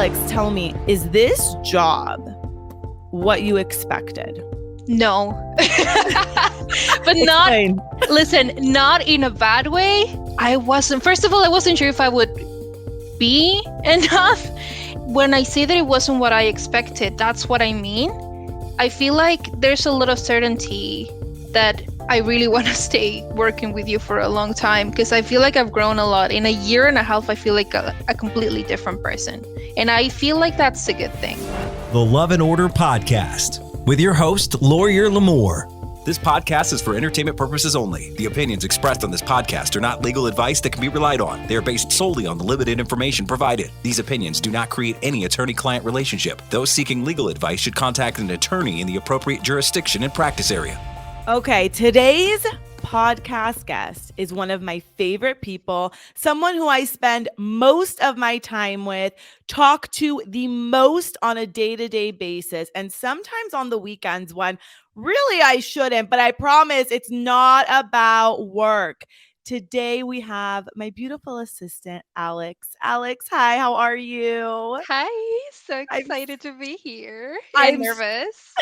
Alex, tell me, is this job what you expected? No. But Explain. not in a bad way. First of all, I wasn't sure if I would be enough. When I say that it wasn't what I expected, that's what I mean. I feel like there's a lot of certainty that I really want to stay working with you for a long time, because I feel like I've grown a lot. In a year and a half, I feel like a completely different person. And I feel like that's a good thing. The Love and Order Podcast with your host, LawyerLimor. This podcast is for entertainment purposes only. The opinions expressed on this podcast are not legal advice that can be relied on. They are based solely on the limited information provided. These opinions do not create any attorney-client relationship. Those seeking legal advice should contact an attorney in the appropriate jurisdiction and practice area. Okay, today's podcast guest is one of my favorite people, someone who I spend most of my time with, talk to the most on a day-to-day basis, and sometimes on the weekends when really I shouldn't, but I promise it's not about work. Today we have my beautiful assistant, Alex. Alex, hi, how are you? Hi, so excited to be here. I'm nervous.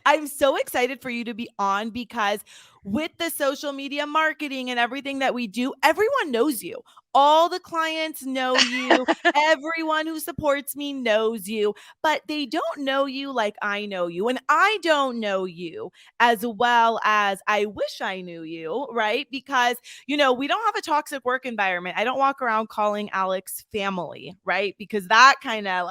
I'm so excited for you to be on because with the social media marketing and everything that we do, everyone knows you. All the clients know you. Everyone who supports me knows you, but they don't know you like I know you. And I don't know you as well as I wish I knew you, right? Because, we don't have a toxic work environment. I don't walk around calling Alex family, right? Because that kind of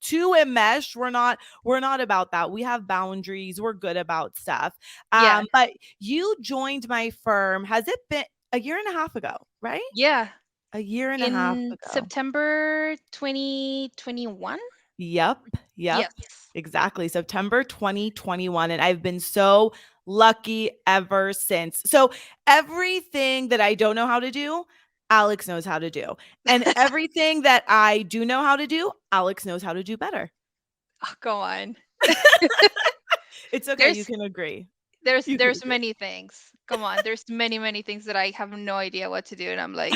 too enmeshed. We're not about that. We have boundaries. We're good about stuff. Yeah. But you joined my firm. Has it been a year and a half ago, right? Yeah. A year and a half ago. September 2021? Yep. Yes. Exactly. September 2021. And I've been so lucky ever since. So everything that I don't know how to do, Alex knows how to do. And everything that I do know how to do, Alex knows how to do better. Oh, go on. It's okay. You can agree. There's many things. Come on. There's many things that I have no idea what to do. And I'm like,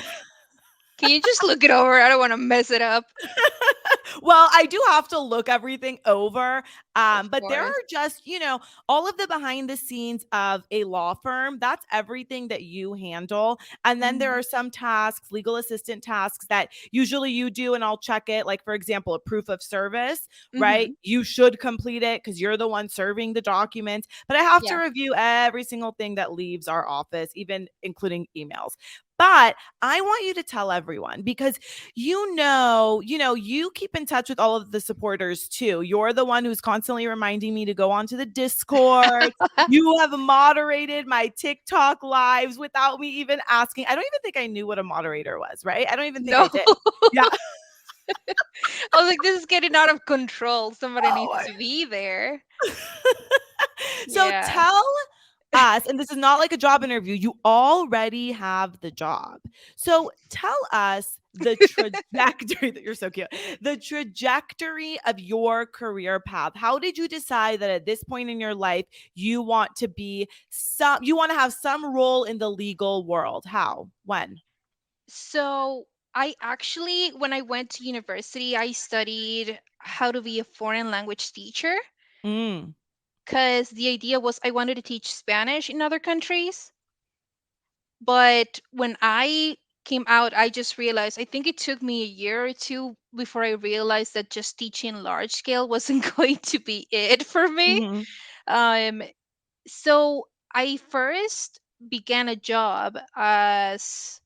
can you just look it over? I don't want to mess it up. Well, I do have to look everything over. But there are just, all of the behind the scenes of a law firm. That's everything that you handle. And then there are some tasks, legal assistant tasks that usually you do, and I'll check it. Like, for example, a proof of service, right? You should complete it because you're the one serving the documents. But I have to review every single thing that leaves our office, even including emails. But I want you to tell everyone because you keep in touch with all of the supporters too. You're the one who's constantly reminding me to go onto the Discord. You have moderated my TikTok lives without me even asking. I don't even think I knew what a moderator was, right? I don't even think I did. Yeah. I was like, this is getting out of control. Somebody needs to be there. So tell us, and this is not like a job interview, you already have the job. So tell us the trajectory that you're so cute, the trajectory of your career path. How did you decide that at this point in your life, you want to have some role in the legal world? How? When? So I actually, when I went to university, I studied how to be a foreign language teacher. Because the idea was I wanted to teach Spanish in other countries. But when I came out, I just realized, I think it took me a year or two before I realized that just teaching large scale wasn't going to be it for me. So I first began a job as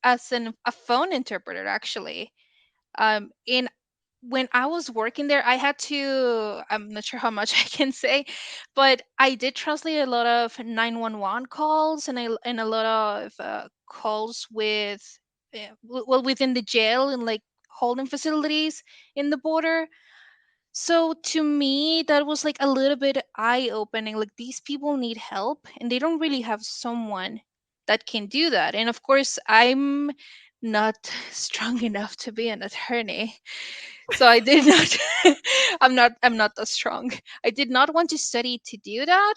a phone interpreter, actually. And when I was working there, I had to, I'm not sure how much I can say, but I did translate a lot of 911 calls and a lot of calls with, within the jail and like holding facilities in the border. So to me, that was like a little bit eye opening. Like these people need help and they don't really have someone that can do that. And of course, I'm not strong enough to be an attorney. So I did not I'm not that strong. I did not want to study to do that.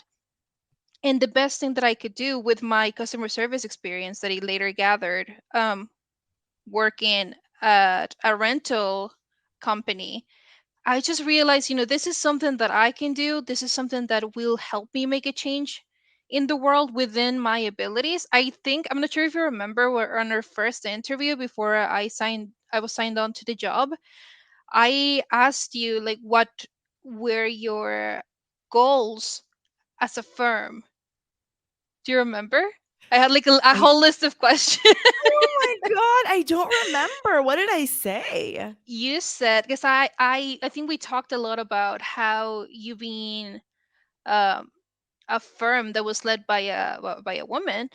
And the best thing that I could do with my customer service experience that I later gathered, working at a rental company, I just realized, this is something that I can do. This is something that will help me make a change in the world within my abilities. I think I'm not sure if you remember, we're on our first interview before I was signed on to the job. I asked you like what were your goals as a firm. Do you remember? I had like a I whole list of questions. Oh my god, I don't remember. What did I say? You said, because I think we talked a lot about how you being um, a firm that was led by a woman,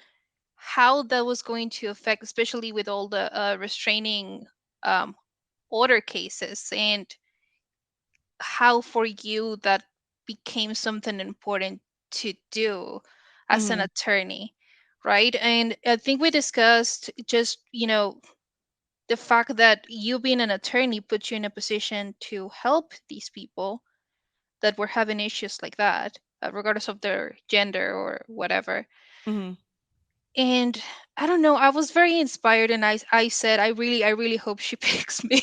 how that was going to affect, especially with all the restraining um, order cases, and how for you that became something important to do as an Mhm. attorney, right? And I think we discussed just, the fact that you being an attorney put you in a position to help these people that were having issues like that, regardless of their gender or whatever. Mhm. And I don't know, I was very inspired, and I said, I really hope she picks me.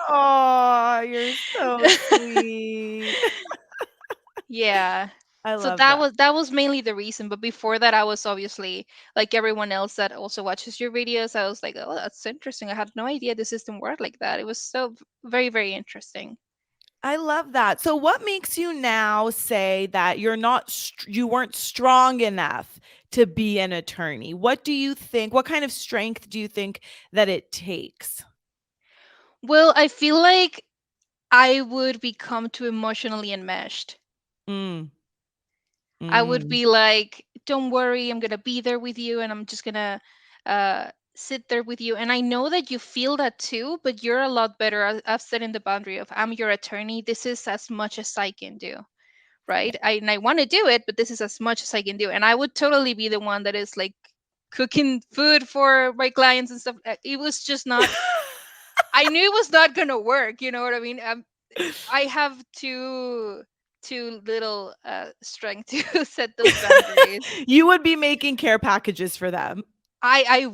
Oh, you're so sweet. Yeah. I So love that that. was mainly the reason. But before that, I was obviously like everyone else that also watches your videos. I was like, oh, that's interesting. I had no idea the system worked like that. It was so very, very interesting. I love that. So what makes you now say that you weren't strong enough to be an attorney? What do you think? What kind of strength do you think that it takes? Well, I feel like I would become too emotionally enmeshed. Mm. I would Mm. be like, don't worry, I'm gonna be there with you, and I'm just gonna sit there with you. And I know that you feel that too, but you're a lot better at setting the boundary of, I'm your attorney. This is as much as I can do, Yeah. right? I want to do it, but this is as much as I can do. And I would totally be the one that is like cooking food for my clients and stuff. It was just not. I knew it was not gonna work. You know what I mean? I have too little strength to set those boundaries. You would be making care packages for them. I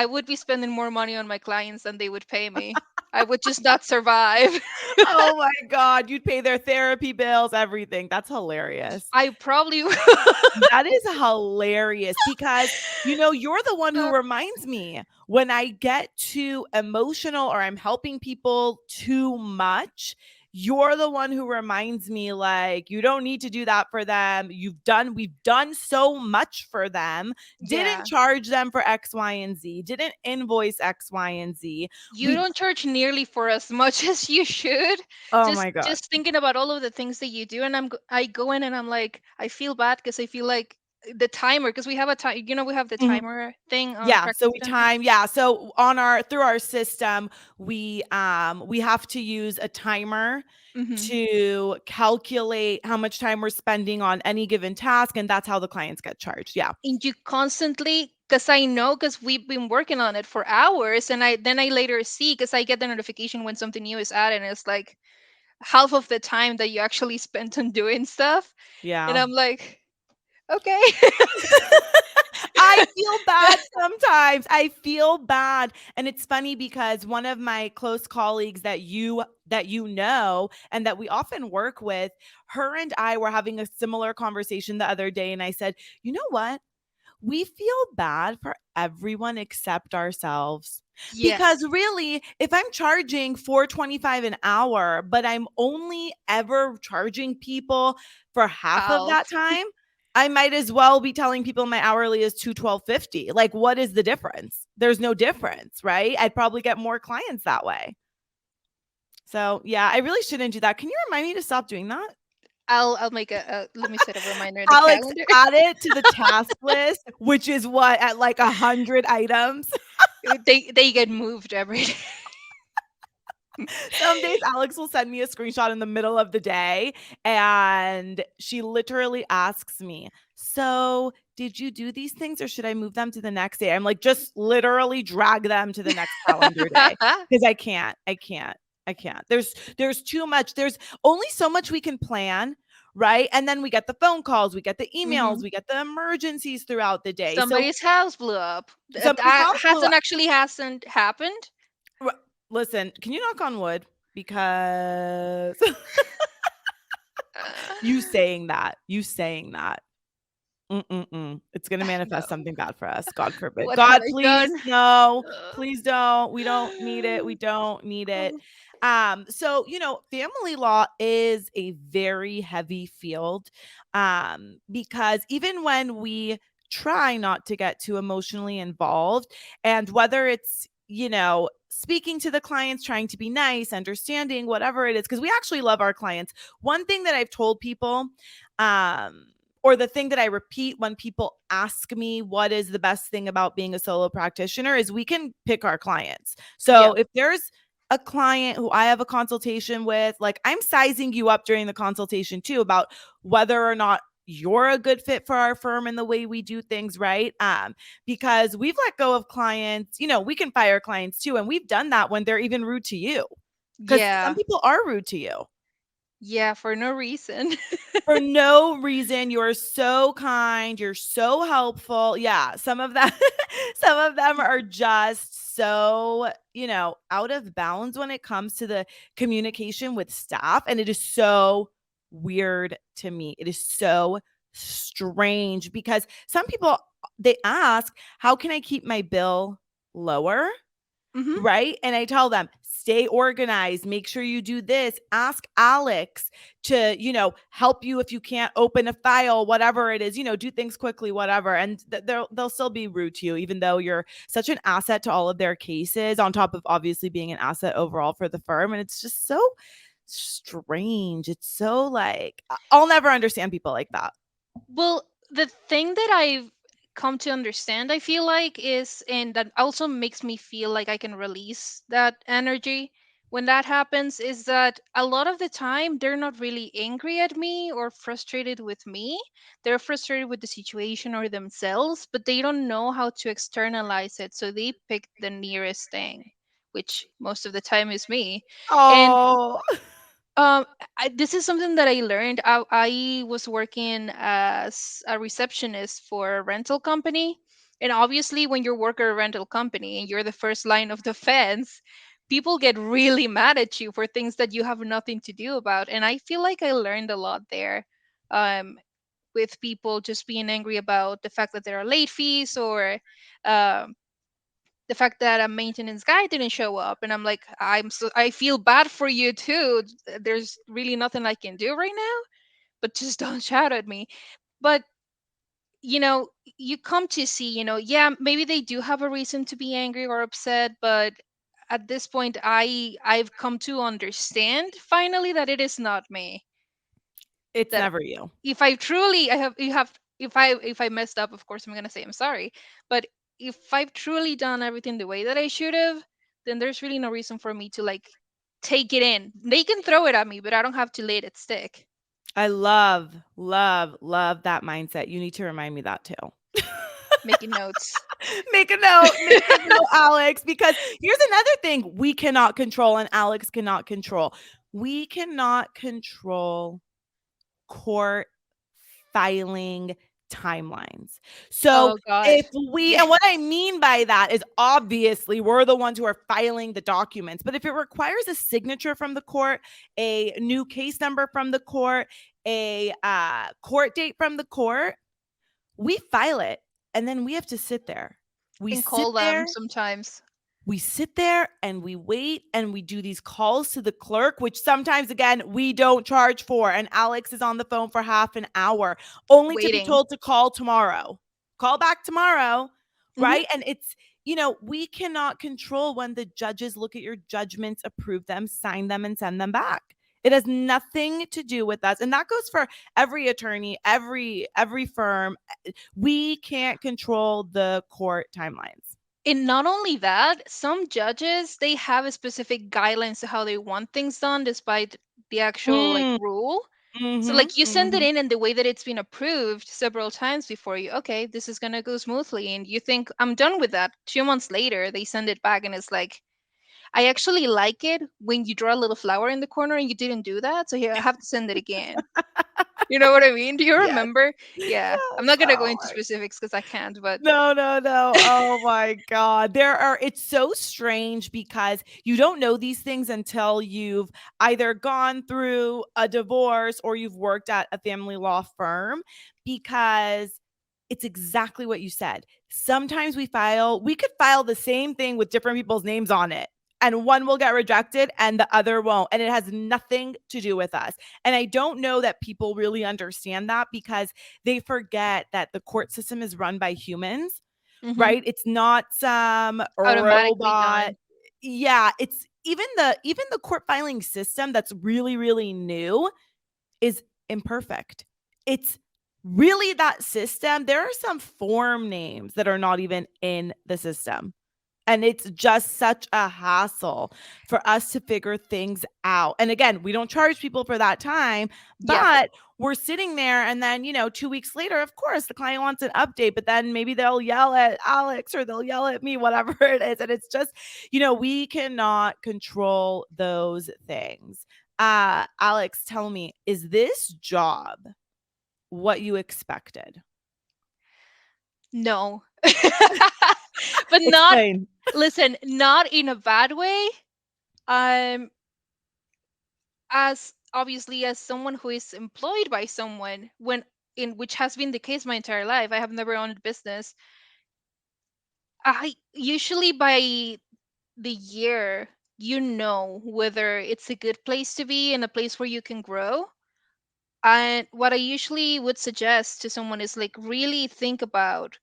would be spending more money on my clients than they would pay me. I would just not survive. Oh my god, you'd pay their therapy bills, everything. That's hilarious. I probably would. That is hilarious because, you're the one who reminds me when I get too emotional or I'm helping people too much. You're the one who reminds me, like, you don't need to do that for them. We've done so much for them. Didn't Yeah. charge them for X, Y, and Z. Didn't invoice X, Y, and Z. You We, don't charge nearly for as much as you should. oh Just my God. just thinking about all of the things that you do, and I go in and I'm like, I feel bad because I feel like the timer, because we have a time, we have the Mhm. timer thing on Yeah, practice so we center. time yeah, so on our through our system, we have to use a timer Hmm. to calculate how much time we're spending on any given task, and that's how the clients get charged. Yeah. And you constantly, because I know, because we've been working on it for hours, and I later see, because I get the notification when something new is added, and it's like half of the time that you actually spent on doing stuff, and Yeah. I'm like, okay. I feel bad sometimes. I feel bad. And it's funny because one of my close colleagues that and that we often work with, her and I were having a similar conversation the other day and I said, "You know what? We feel bad for everyone except ourselves." Because Yes. really, if I'm charging 4.25 an hour, but I'm only ever charging people for half of Half. that time, I might as well be telling people my hourly is 212.50. Like, what is the difference? There's no difference, right? I'd probably get more clients that way. So yeah, I really shouldn't do that. Can you remind me to stop doing that? I'll make let me set a reminder in the Alex, calendar. add it to the task list, which is what, at like 100 items. They get moved every day. Some days Alex will send me a screenshot in the middle of the day and she literally asks me, "So, did you do these things or should I move them to the next day?" I'm like, "Just literally drag them to the next calendar day because I can't. I can't. I can't. There's too much. There's only so much we can plan, right? And then we get the phone calls, we get the emails, Hmm. we get the emergencies throughout the day. So Somebody's house blew up. somebody's That house blew hasn't up. actually hasn't happened. Listen, can you knock on wood? Because you saying that. Mm-mm-mm. It's going to No. manifest something bad for us. God forbid. What have God, I please, done? no, please don't. We don't need it. We don't need it. So, family law is a very heavy field, because even when we try not to get too emotionally involved, and whether it's, speaking to the clients, trying to be nice, understanding, whatever it is, because we actually love our clients. One thing that I've told people, um, or the thing that I repeat when people ask me what is the best thing about being a solo practitioner, is we can pick our clients. So Yeah. if there's a client who I have a consultation with, like, I'm sizing you up during the consultation too about whether or not you're a good fit for our firm and the way we do things, right? Because we've let go of clients, we can fire clients too. And we've done that when they're even rude to you, because some Yeah. people are rude to you Yeah, for no reason. for no reason. You're so kind, you're so helpful. Yeah, some of that some of them are just so, out of bounds when it comes to the communication with staff, and it is so weird to me. It is so strange because some people, they ask, "How can I keep my bill lower?" Hmm. Right? And I tell them, stay organized, make sure you do this, ask Alex to, help you if you can't open a file, whatever it is, do things quickly, whatever. And they'll still be rude to you, even though you're such an asset to all of their cases, on top of obviously being an asset overall for the firm. And it's just so strange. It's so like, I'll never understand people like that. Well, the thing that I've come to understand, I feel like, is, and that also makes me feel like I can release that energy when that happens, is that a lot of the time they're not really angry at me or frustrated with me. They're frustrated with the situation or themselves, but they don't know how to externalize it. So they pick the nearest thing, which most of the time is me. And Oh, um, this is something that I learned. I was working as a receptionist for a rental company, and obviously, when you work at a rental company and you're the first line of defense, people get really mad at you for things that you have nothing to do about. And I feel like I learned a lot there, um, with people just being angry about the fact that there are late fees, or um, the fact that a maintenance guy didn't show up, and I'm like, I feel bad for you too. There's really nothing I can do right now, but just don't shout at me. But you come to see, yeah, maybe they do have a reason to be angry or upset, but at this point I've come to understand finally that it is not me. it's That never you. if I truly I have you have if I messed up, of course I'm gonna say I'm sorry. But if I've truly done everything the way that I should have, then there's really no reason for me to like take it in. They can throw it at me, but I don't have to let it stick. I love, love, love that mindset. You need to remind me that too. Making notes. Make a note, Alex, because here's another thing we cannot control and Alex cannot control. We cannot control court filing timelines. So Oh God. if we, Yeah. and what I mean by that is obviously we're the ones who are filing the documents, but if it requires a signature from the court, a new case number from the court, a court date from the court, we file it and then we have to sit there. We And sit call them there sometimes. we sit there and we wait and we do these calls to the clerk, which sometimes, again, we don't charge for. And Alex is on the phone for half an hour, only to be Waiting. told to call tomorrow. Call back tomorrow, Hmm. right? And it's, we cannot control when the judges look at your judgments, approve them, sign them, and send them back. It has nothing to do with us. And that goes for every attorney, every firm. We can't control the court timelines. And not only that, some judges, they have a specific guidelines to how they want things done despite the actual like Mm, rule. So mhm, like you send it mhm. in and the way that it's been approved several times before, you okay, this is gonna go smoothly, and you think I'm done with that. 2 months later they send it back and it's like, I actually like it when you draw a little flower in the corner and you didn't do that, so here I have to send it again. You know what I mean? Do you Yes, remember? Yeah. I'm yes. not gonna go Oh into my specifics because I can't, but No, no, no. Oh my God. It's so strange because you don't know these things until you've either gone through a divorce or you've worked at a family law firm, because it's exactly what you said. Sometimes we could file the same thing with different people's names on it. And one will get rejected and the other won't. And it has nothing to do with us. And I don't know that people really understand that, because they forget that the court system is run by humans, mhm, right? It's not some automatically robot. done. Yeah, it's even the court filing system that's really, really new is imperfect. It's really that system. There are some form names that are not even in the system. And it's just such a hassle for us to figure things out. And again, we don't charge people for that time, Yeah. but we're sitting there and then, 2 weeks later, of course, the client wants an update, but then maybe they'll yell at Alex or they'll yell at me, whatever it is. And it's just, we cannot control those things. Alex, tell me, is this job what you expected? No. But not, Explain. listen, not in a bad way. Um, as obviously as someone who is employed by someone, when in which has been the case my entire life, I have never owned a business. I usually by the year, whether it's a good place to be and a place where you can grow. And what I usually would suggest to someone is like really think about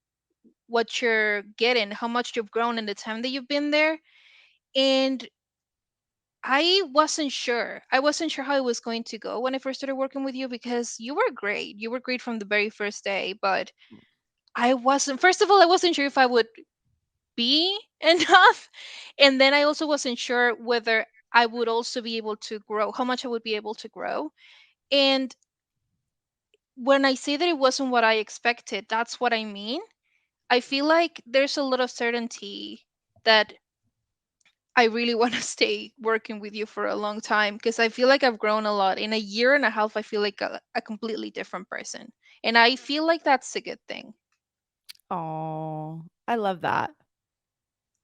what you're getting, how much you've grown in the time that you've been there. And I wasn't sure. I wasn't sure how it was going to go when I first started working with you because you were great. You were great from the very first day, but I wasn't, first of all, I wasn't sure if I would be enough. And then I also wasn't sure whether I would also be able to grow, how much I would be able to grow. And when I say that it wasn't what I expected, that's what I mean. I feel like there's a lot of certainty that I really want to stay working with you for a long time because I feel like I've grown a lot. In a year and a half, I feel like a completely different person. And I feel like that's a good thing. Oh, I love that.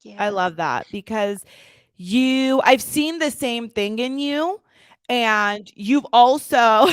I Yeah. love that because I've seen the same thing in you, and you've also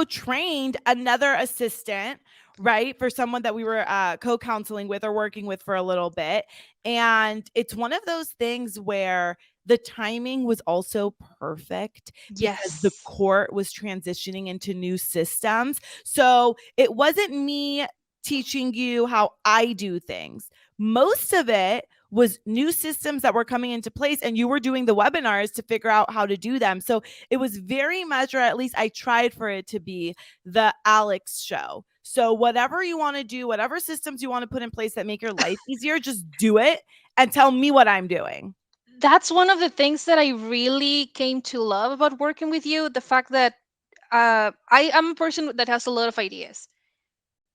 trained another assistant, right? For someone that we were co-counseling with or working with for a little bit. And it's one of those things where the timing was also perfect because the Yes. court was transitioning into new systems. So it wasn't me teaching you how I do things. Most of it was new systems that were coming into place, and you were doing the webinars to figure out how to do them. So it was very much, or at least I tried for it to be, the Alex show. So whatever you want to do, whatever systems you want to put in place that make your life easier, just do it and tell me what I'm doing. That's one of the things that I really came to love about working with you. The fact that I am a person that has a lot of ideas.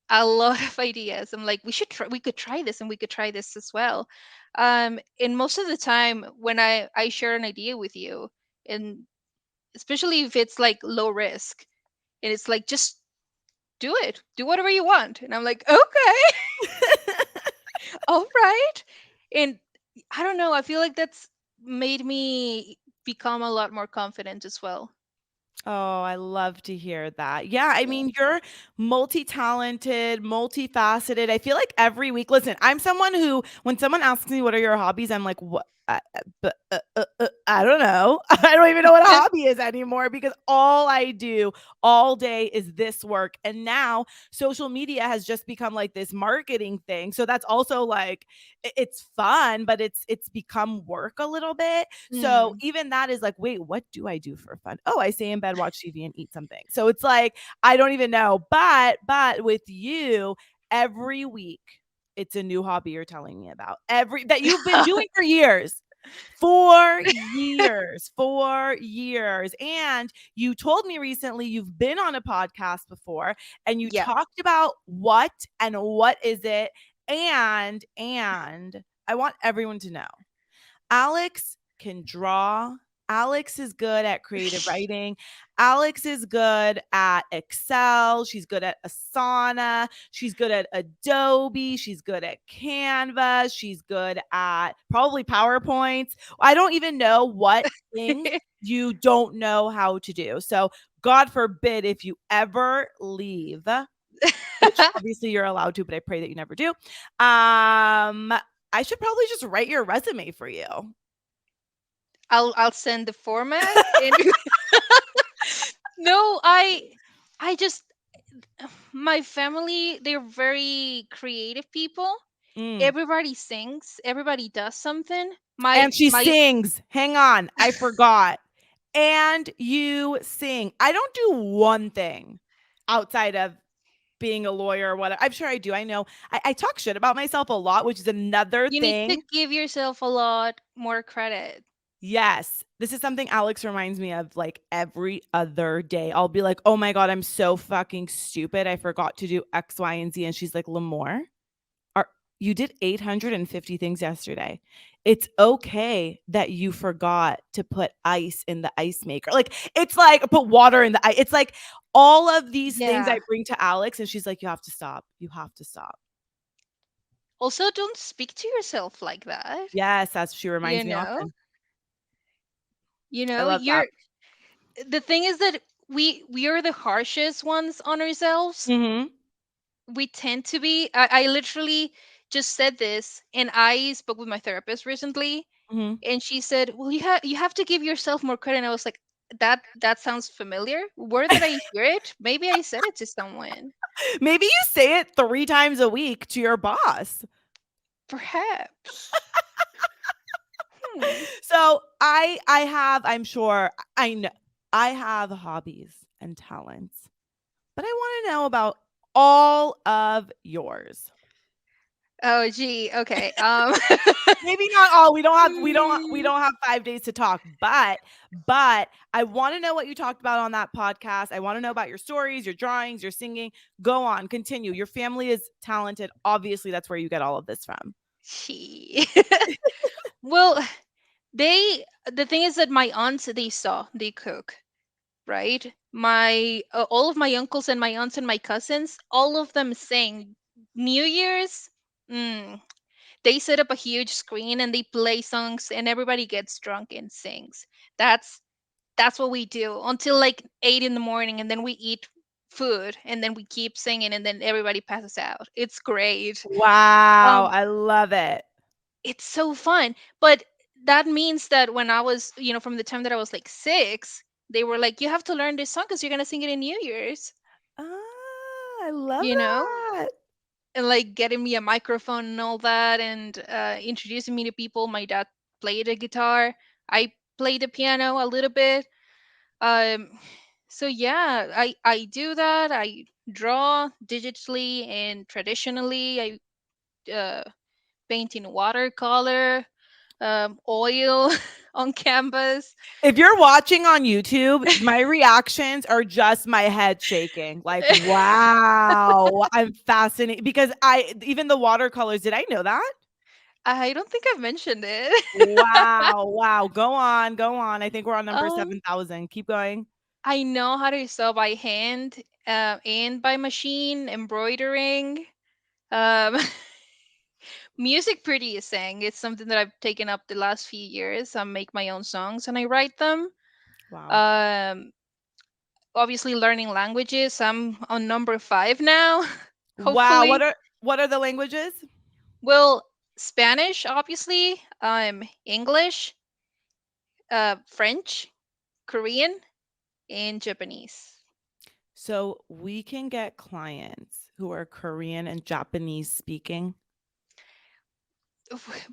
A lot of ideas. I'm like, we could try this and we could try this as well. And most of the time when I share an idea with you, and especially if it's like low risk, and it's like just do it, do whatever you want, and I'm like, okay, all right. And I don't know, I feel like that's made me become a lot more confident as well. Oh, I love to hear that. Yeah, I Yeah. mean, you're multi-talented, multifaceted. I feel like every week, listen, I'm someone who, when someone asks me, what are your hobbies? I'm like, what? I don't know. I don't even know what a hobby is anymore, because all I do all day is this work. And now social media has just become like this marketing thing. So that's also like, it's fun, but it's become work a little bit. So Mm. even that is like, wait, what do I do for fun? Oh, I stay in bed, watch TV, and eat something. So it's like, I don't even know. But with you, every week it's a new hobby you're telling me about. Every that you've been doing for years. 4 years, 4 years. And you told me recently you've been on a podcast before and you Yeah. talked about what and what is it. And I want everyone to know Alex can draw Alex is good at creative writing. Alex is good at Excel. She's good at Asana. She's good at Adobe. She's good at Canva. She's good at probably PowerPoints. I don't even know what things you don't know how to do. So, God forbid if you ever leave, which obviously you're allowed to, but I pray that you never do. I should probably just write your resume for you. I'll send the format. And no, I just my family, they're very creative people. Everybody sings, everybody does something. And she My sings. Hang on, I forgot. And you sing. I don't do one thing outside of being a lawyer or whatever. I'm sure I do. I know I talk shit about myself a lot, which is another You need to thing. give yourself a lot more credit. Yes. This is something Alex reminds me of like every other day. I'll be like, oh my God, I'm so fucking stupid. I forgot to do X, Y, and Z. And she's like, Limor, you did 850 things yesterday. It's okay that you forgot to put ice in the ice maker. Like, it's like put water in the ice. It's like all of these things I Yeah. bring to Alex, and she's like, you have to stop. You have to stop. Also, don't speak to yourself like that. Yes, that's she You reminds me know? often. You I know, love that. the thing is that we are the harshest ones on ourselves. Mm-hmm. We tend to be. I literally just said this, and I spoke with my therapist recently, Mm-hmm. and she said, "Well, you have to give yourself more credit." And I was like, that sounds familiar. Where did I hear it? Maybe I said it to someone. Maybe you say it 3 times a week to your boss. Perhaps. Hmm. So I have, I'm sure I know I have hobbies and talents, but I want to know about all of yours. Oh, gee. Okay. Maybe not all. We mm, don't have 5 days to talk, but I want to know what you talked about on that podcast. I want to know about your stories, your drawings, your singing. Go on, continue. Your family is talented. Obviously, that's where you get all of this from. gee. Well, the thing is that my aunts, they cook, right? My all of my uncles and my aunts and my cousins, all of them sing. New Year's, mm, they set up a huge screen and they play songs and everybody gets drunk and sings. That's that's what we do until like 8 in the morning, and then we eat food and then we keep singing and then everybody passes out. It's great. Wow, Um, I love it. it's so fun. But that means that when I was, from the time that I was like 6, they were like, you have to learn this song because you're gonna sing it in New Year's, Ah, I love you know, that. and like getting me a microphone and all that, and introducing me to people. My dad played the guitar. I played the piano a little bit. Um, so yeah, I do that. I draw digitally and traditionally. I paint in watercolor, oil on canvas. If you're watching on YouTube, my reactions are just my head shaking. Like, wow, I'm fascinated because even the watercolors, did I know that? I don't think I've mentioned it. Wow, wow. Go on, go on. I think we're on number um, 7,000. Keep going. I know how to sew by hand and by machine, embroidering. Um, music producing. It's something that I've taken up the last few years. I make my own songs and I write them. Wow. Um, obviously, learning languages. I'm on number 5 now. Wow. Hopefully, What are the languages? well, Spanish, obviously. English, French, Korean, and Japanese. So we can get clients who are Korean and Japanese speaking.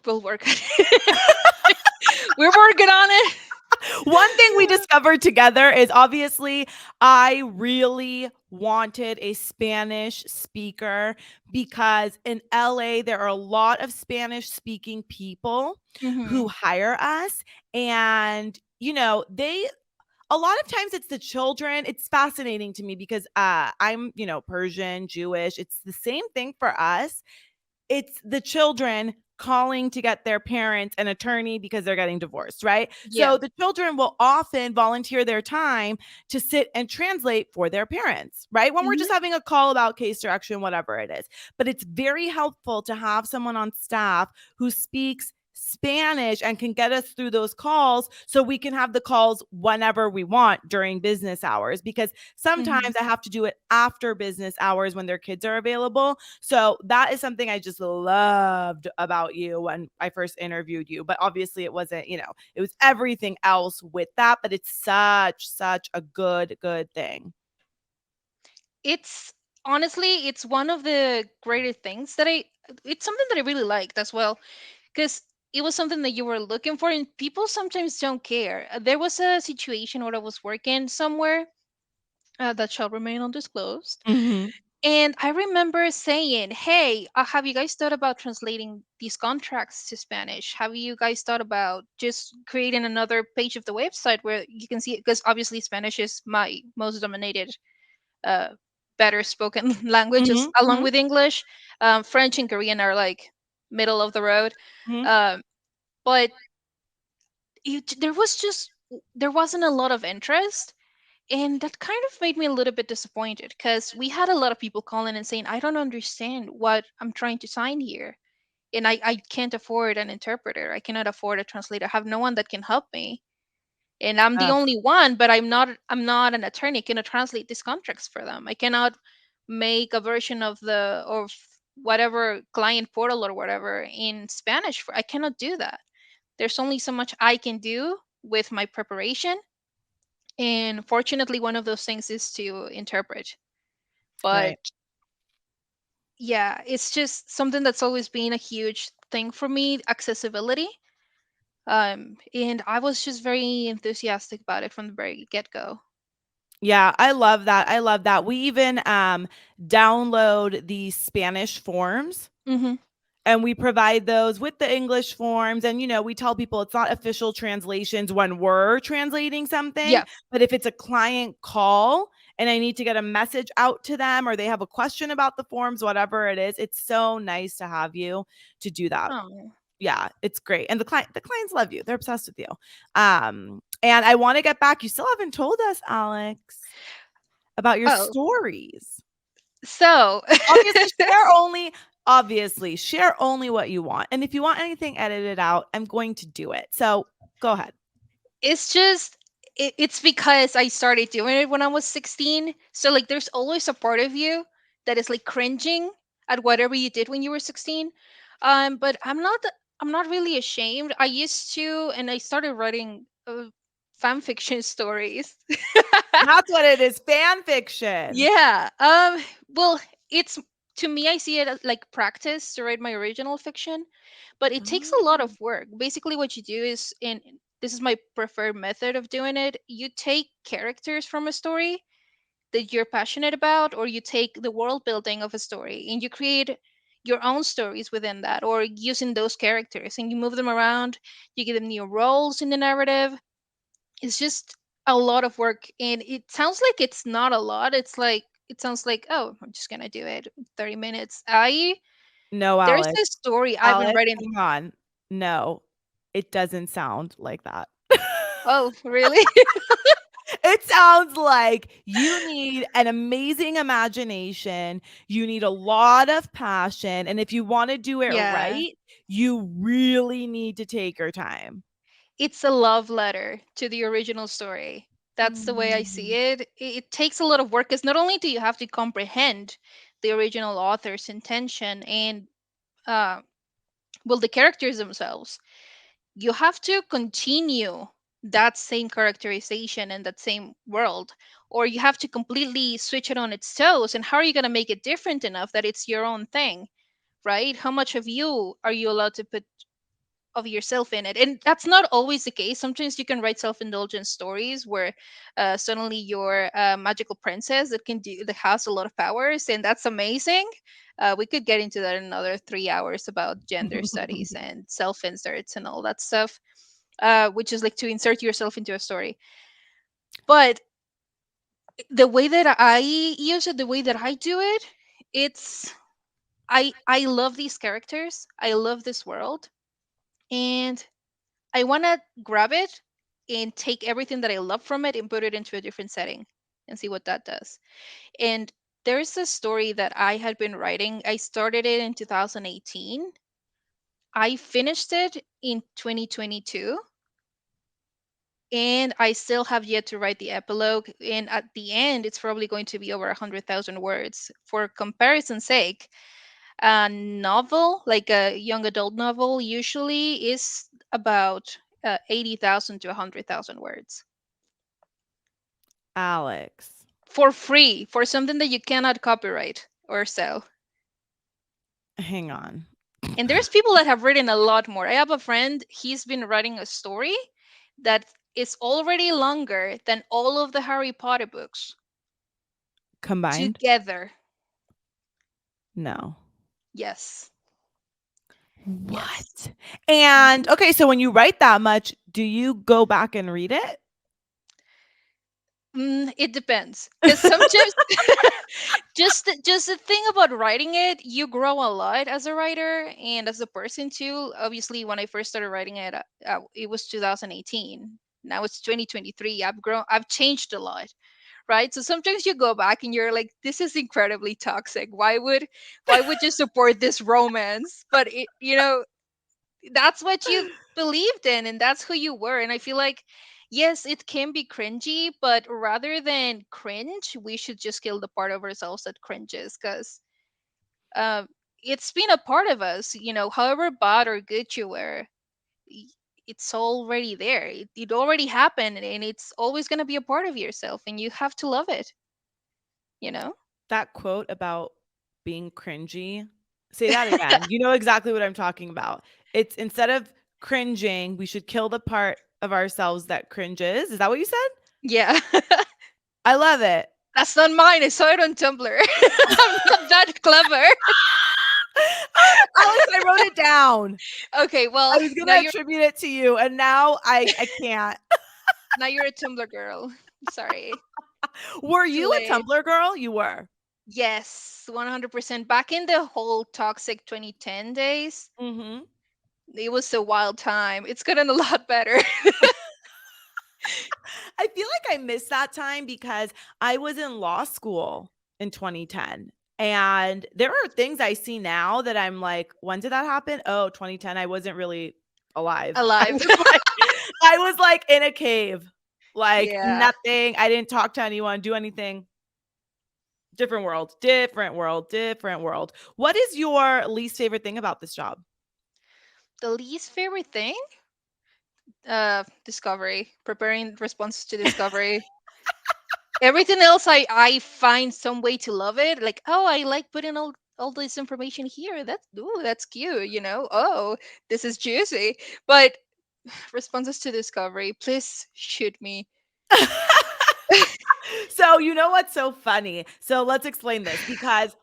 We'll work. We're working on it. One thing we discovered together is obviously I really wanted a Spanish speaker because in LA there are a lot of Spanish speaking people who Hmm. hire us, and they a lot of times it's the children. It's fascinating to me because I'm, Persian, Jewish. It's the same thing for us. It's the children calling to get their parents an attorney because they're getting divorced, right? Yeah. So the children will often volunteer their time to sit and translate for their parents, right? When we're Hmm. just having a call about case direction, whatever it is. But it's very helpful to have someone on staff who speaks Spanish and can get us through those calls so we can have the calls whenever we want during business hours, because Hmm. sometimes I have to do it after business hours when their kids are available. So that is something I just loved about you when I first interviewed you. But obviously it wasn't, it was everything else with that, but it's such a good thing. It's honestly, it's one of the greater things that it's something that I really liked as well, because it was something that you were looking for, and people sometimes don't care. There was a situation where I was working somewhere that shall remain undisclosed. Mhm. And I remember saying, "Hey, have you guys thought about translating these contracts to Spanish? Have you guys thought about just creating another page of the website where you can see it? Because obviously Spanish is my most dominated, uh, better spoken language, Mhm. along Mhm. with English. French and Korean are like middle of the road. Mhm. Um, but there wasn't a lot of interest, and that kind of made me a little bit disappointed because we had a lot of people calling and saying, I don't understand what I'm trying to sign here. And I can't afford an interpreter. I cannot afford a translator. I have no one that can help me. And I'm the Ugh, only one, but I'm not an attorney. I cannot translate these contracts for them. I cannot make a version of whatever client portal or whatever in Spanish for I cannot do that. There's only so much I can do with my preparation, and fortunately, one of those things is to interpret. But right. yeah, it's just something that's always been a huge thing for me, accessibility. And I was just very enthusiastic about it from the very get go. Yeah, I love that. I love that. We even download the Spanish forms Hmm. and we provide those with the English forms. And, we tell people it's not official translations when we're translating something, Yeah. but if it's a client call and I need to get a message out to them or they have a question about the forms, whatever it is, it's so nice to have you to do that. Oh. Yeah, it's great. And the clients love you. They're obsessed with you. And I want to get back. You still haven't told us, Alex, about your Oh. stories. So Obviously share only what you want. And if you want anything edited out, I'm going to do it. So go ahead. it's just it's because I started doing it when I was 16. So like there's always a part of you that is like cringing at whatever you did when you were 16. But I'm not really ashamed. I used to, and I started writing fan fiction stories. That's what it is. Fan fiction. Yeah. Well, it's to me, I see it as like practice to write my original fiction, but it takes a lot Oh, of work. Basically, what you do is, and this is my preferred method of doing it, you take characters from a story that you're passionate about, or you take the world building of a story and you create your own stories within that, or using those characters, and you move them around, you give them new roles in the narrative. It's just a lot of work, and it sounds like it's not a lot. It sounds like, oh, I'm just gonna do it 30 minutes. I no, There's Alex. a story I've been Alex, writing. hang on. No, it doesn't sound like that. Oh, really? It sounds like you need an amazing imagination. You need a lot of passion. And if you want to do it Yeah. right, you really need to take your time. It's a love letter to the original story. That's the way I see Mm. it. It takes a lot of work because not only do you have to comprehend the original author's intention and, uh, well, the characters themselves, you have to continue that same characterization and that same world, or you have to completely switch it on its toes. And how are you going to make it different enough that it's your own thing, right? How much of you are you allowed to put of yourself in it? And that's not always the case. Sometimes you can write self-indulgent stories where suddenly you're a magical princess that has a lot of powers, and that's amazing. We could get into that in another 3 hours about gender studies and self-inserts and all that stuff, which is like to insert yourself into a story. But the way that I use it, the way that I do it, it's I love these characters. I love this world, and I want to grab it and take everything that I love from it and put it into a different setting and see what that does. And there's a story that I had been writing. I started it in 2018. I finished it in 2022, and I still have yet to write the epilogue. And at the end, it's probably going to be over 100,000 words. For comparison's sake, a novel, like a young adult novel, usually is about 80,000 to 100,000 words Alex, for free for something that you cannot copyright or sell. hang on. And there's people that have written a lot more. I have a friend, he's been writing a story that is already longer than all of the Harry Potter books Combined? together. No. Yes. Yes. What? And okay, so when you write that much, do you go back and read it? It depends, because sometimes just the thing about writing it, you grow a lot as a writer and as a person too. Obviously, when I first started writing it, it was 2018. Now it's 2023. I've changed a lot, right? So sometimes you go back and you're like, this is incredibly toxic. Why would you support this romance? But that's what you believed in and that's who you were. And I feel like, yes, it can be cringy, but rather than cringe, we should just kill the part of ourselves that cringes, because uh, it's been a part of us, however bad or good you were. y- it's already there. It already happened, and it's always going to be a part of yourself, and you have to love it you know That quote about being cringy, say that again. You know exactly what I'm talking about. It's instead of cringing, we should kill the part of ourselves that cringes. Is that what you said? Yeah. I love it. That's not mine. I saw it on Tumblr. I'm not that clever. Alex, I wrote it down. Okay, I well, was going to attribute it to you, and now I can't. now you're a Tumblr girl. Sorry. Were Too you a late. Tumblr girl? You were. Yes, 100%. Back in the whole toxic 2010 days, Mhm. it was a wild time. It's gotten a lot better. I feel like I missed that time because I was in law school in 2010. And there are things I see now that I'm like, when did that happen? Oh, 2010. I wasn't really alive. Alive. I was like in a cave. Like Yeah. nothing. I didn't talk to anyone, do anything. Different world, different world, different world. What is your least favorite thing about this job? The least favorite thing? Discovery. Preparing responses to discovery. Everything else I find some way to love it. Like, oh, I like putting all this information here. That's cute. Oh, this is juicy. But responses to discovery, please shoot me. So, you know what's so funny? So, let's explain this because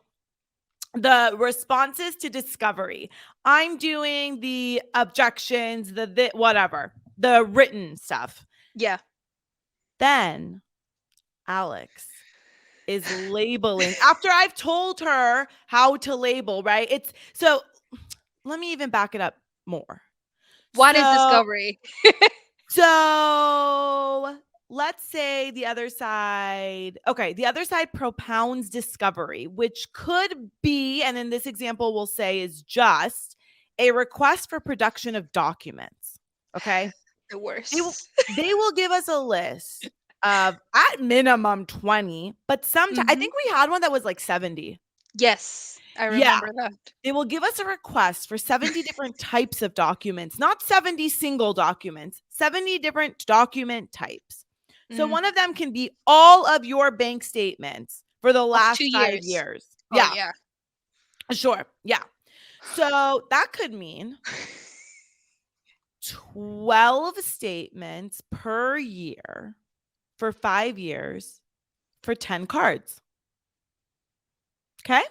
the responses to discovery, I'm doing the objections, the whatever, the written stuff. Yeah. Then Alex is labeling after I've told her how to label, right? It's so let me even back it up more. What is So discovery? So let's say the other side, okay, the other side propounds discovery, which could be, and in this example, we'll say is just a request for production of documents. Okay. The They will, worst. they will give us a list of at minimum 20, but sometimes I Mhm. think we had one that was like 70. Yes, I Yeah. remember that. They will give us a request for 70 different types of documents, not 70 single documents, 70 different document types. So Mhm. one of them can be all of your bank statements for the Of two last 5 years. years. Oh Yeah, yeah. sure. Yeah. So that could mean 12 statements per year for 5 years for 10 cards. Okay?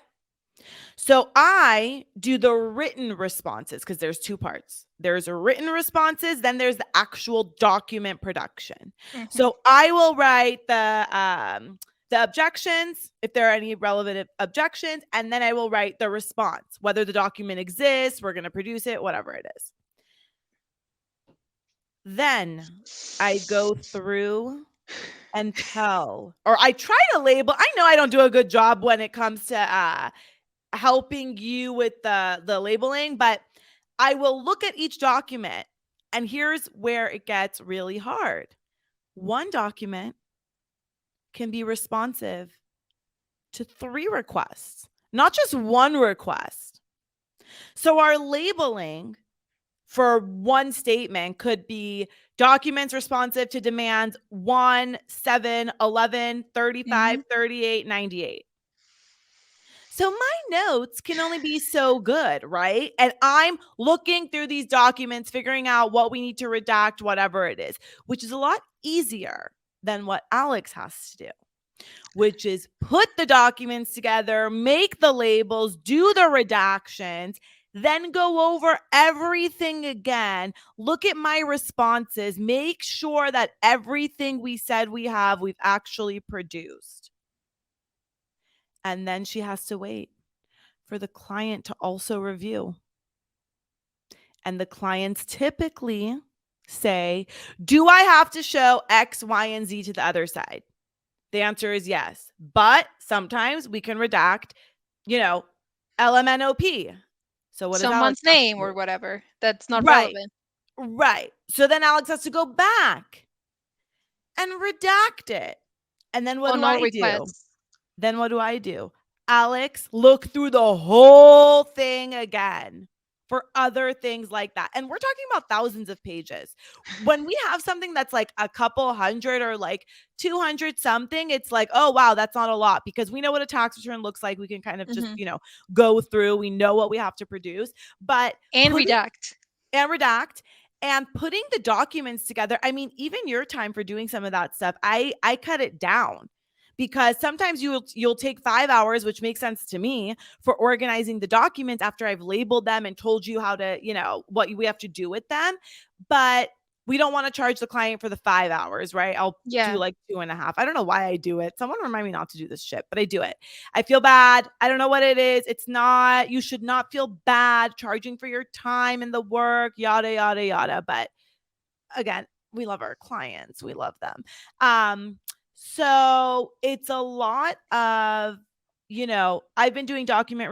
So I do the written responses because there's two parts. There's written responses, then there's the actual document production. Mhm. So I will write the objections, if there are any relevant objections, and then I will write the response, whether the document exists, we're going to produce it, whatever it is. Then I go through and tell, or I try to label. I know I don't do a good job when it comes to helping you with the labeling, but I will look at each document, and here's where it gets really hard. One document can be responsive to 3 requests, not just one request. So our labeling for one statement could be documents responsive to demands 1, 7, 11, 35, 38, 98. So my notes can only be so good, right? And I'm looking through these documents, figuring out what we need to redact, whatever it is, which is a lot easier than what Alex has to do, which is put the documents together, make the labels, do the redactions, then go over everything again, look at my responses, make sure that everything we said we've actually produced. And then she has to wait for the client to also review. And the clients typically say, do I have to show X, Y, and Z to the other side? The answer is yes. But sometimes we can redact, LMNOP. So what someone's name or whatever. That's not relevant. Right. So then Alex has to go back and redact it. And then what do I do? Then what do I do? Alex, look through the whole thing again for other things like that. And we're talking about thousands of pages. When we have something that's like a couple hundred or like 200 something, it's like, oh, wow, that's not a lot, because we know what a tax return looks like. We can kind of just, go through. We know what we have to produce, and redact. And putting the documents together. I mean, even your time for doing some of that stuff, I cut it down. Because sometimes you'll take 5 hours, which makes sense to me, for organizing the documents after I've labeled them and told you how to, what we have to do with them. But we don't want to charge the client for the 5 hours, right? I'll do like 2.5. I don't know why I do it. Someone remind me not to do this shit, but I do it. I feel bad. I don't know what it is. You should not feel bad charging for your time and the work, yada, yada, yada. But again, we love our clients. We love them. So it's a lot of, I've been doing document